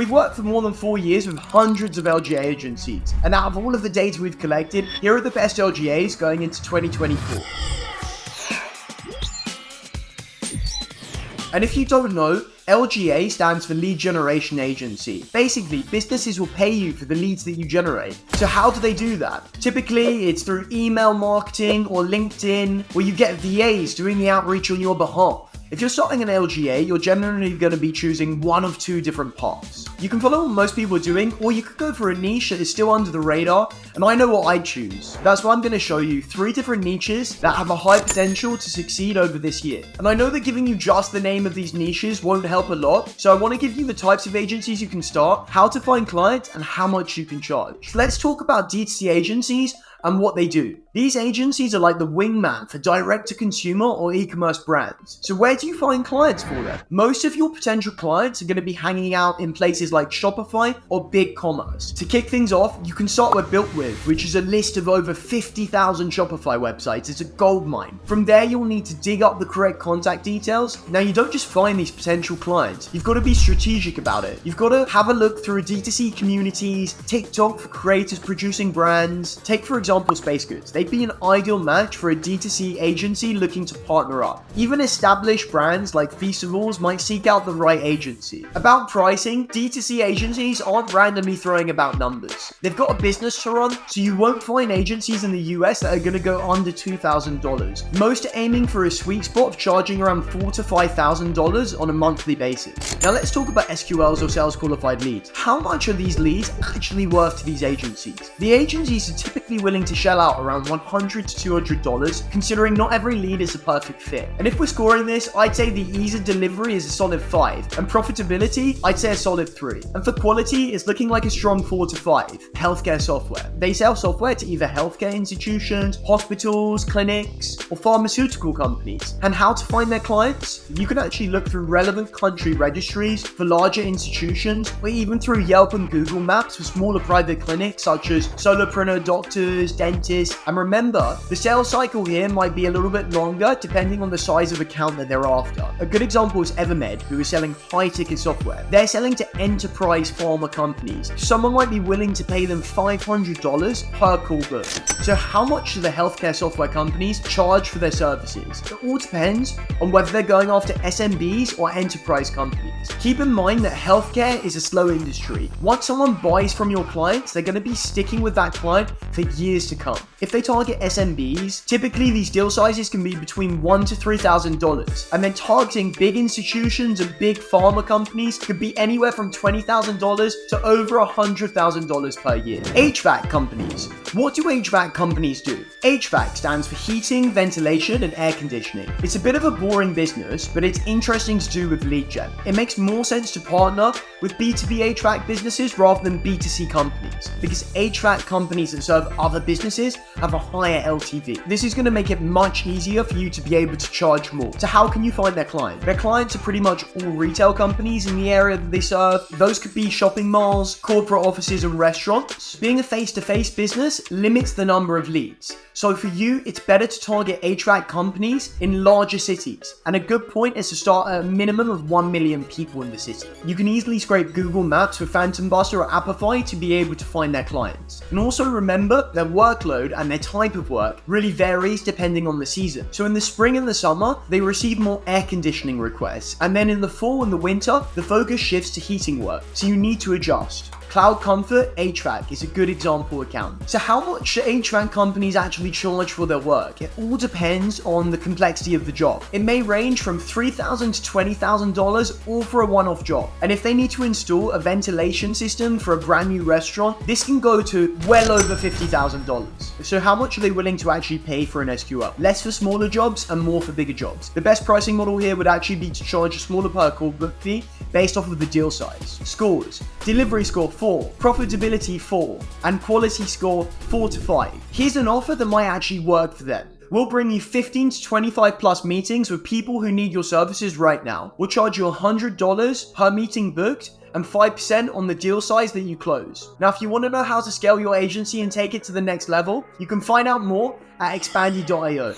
We've worked for more than 4 years with hundreds of LGA agencies, and out of all of the data we've collected, here are the best LGAs going into 2024. And if you don't know, LGA stands for Lead Generation Agency. Basically, businesses will pay you for the leads that you generate. So how do they do that? Typically, it's through email marketing or LinkedIn, where you get VAs doing the outreach on your behalf. If you're starting an LGA, you're generally going to be choosing one of two different paths. You can follow what most people are doing, or you could go for a niche that is still under the radar, and I know what I'd choose. That's why I'm going to show you 3 different niches that have a high potential to succeed over this year. And I know that giving you just the name of these niches won't help a lot, so I want to give you the types of agencies you can start, how to find clients, and how much you can charge. So let's talk about D2C agencies and what they do. These agencies are like the wingman for direct-to-consumer or e-commerce brands. So where do you find clients for them? Most of your potential clients are going to be hanging out in places like Shopify or BigCommerce. To kick things off, you can start with Built With, which is a list of over 50,000 Shopify websites. It's a goldmine. From there, you'll need to dig up the correct contact details. Now, you don't just find these potential clients. You've got to be strategic about it. You've got to have a look through D2C communities, TikTok for creators producing brands. Take, for example, Space Goods. They'd be an ideal match for a D2C agency looking to partner up. Even established brands like Feastables might seek out the right agency. About pricing, D2C agencies aren't randomly throwing about numbers. They've got a business to run, so you won't find agencies in the US that are going to go under $2,000. Most are aiming for a sweet spot of charging around $4,000 to $5,000 on a monthly basis. Now let's talk about SQLs or sales qualified leads. How much are these leads actually worth to these agencies? The agencies are typically willing to shell out around $100 to $200, considering not every lead is a perfect fit. And if we're scoring this, I'd say the ease of delivery is a solid 5, and profitability, I'd say a solid 3. And for quality, it's looking like a strong 4 to 5. Healthcare software. They sell software to either healthcare institutions, hospitals, clinics, or pharmaceutical companies. And how to find their clients? You can actually look through relevant country registries for larger institutions, or even through Yelp and Google Maps for smaller private clinics such as solopreneur doctors, dentists. And remember, the sales cycle here might be a little bit longer depending on the size of account that they're after. A good example is Evermed, who is selling high-ticket software. They're selling to enterprise pharma companies. Someone might be willing to pay them $500 per call book. So how much do the healthcare software companies charge for their services? It all depends on whether they're going after SMBs or enterprise companies. Keep in mind that healthcare is a slow industry. Once someone buys from your clients, they're going to be sticking with that client for years to come. If they target SMBs, typically these deal sizes can be between $1,000 to $3,000, and then targeting big institutions and big pharma companies could be anywhere from $20,000 to over $100,000 per year. HVAC companies. What do HVAC companies do? HVAC stands for heating, ventilation, and air conditioning. It's a bit of a boring business, but it's interesting to do with lead gen. It makes more sense to partner with B2B HVAC businesses rather than B2C companies, because HVAC companies that serve other businesses have a higher LTV. This is going to make it much easier for you to be able to charge more. So how can you find their clients? Their clients are pretty much all retail companies in the area that they serve. Those could be shopping malls, corporate offices, and restaurants. Being a face-to-face business limits the number of leads. So for you, it's better to target HVAC companies in larger cities. And a good point is to start at a minimum of 1 million people in the city. You can easily scrape Google Maps with Phantom Buster or Appify to be able to find their clients. And also remember, their workload and their type of work really varies depending on the season. So in the spring and the summer, they receive more air conditioning requests. And then in the fall and the winter, the focus shifts to heating work. So you need to adjust. Cloud Comfort HVAC is a good example account. So how much do HVAC companies actually charge for their work? It all depends on the complexity of the job. It may range from $3,000 to $20,000 all for a one-off job. And if they need to install a ventilation system for a brand new restaurant, this can go to well over $50,000. So how much are they willing to actually pay for an SQL? Less for smaller jobs and more for bigger jobs. The best pricing model here would actually be to charge a smaller per call book fee based off of the deal size. Scores. Delivery score 4, profitability 4, and quality score 4 to 5. Here's an offer that might actually work for them. We'll bring you 15 to 25 plus meetings with people who need your services right now. We'll charge you $100 per meeting booked and 5% on the deal size that you close. Now, if you want to know how to scale your agency and take it to the next level, you can find out more at expandi.io.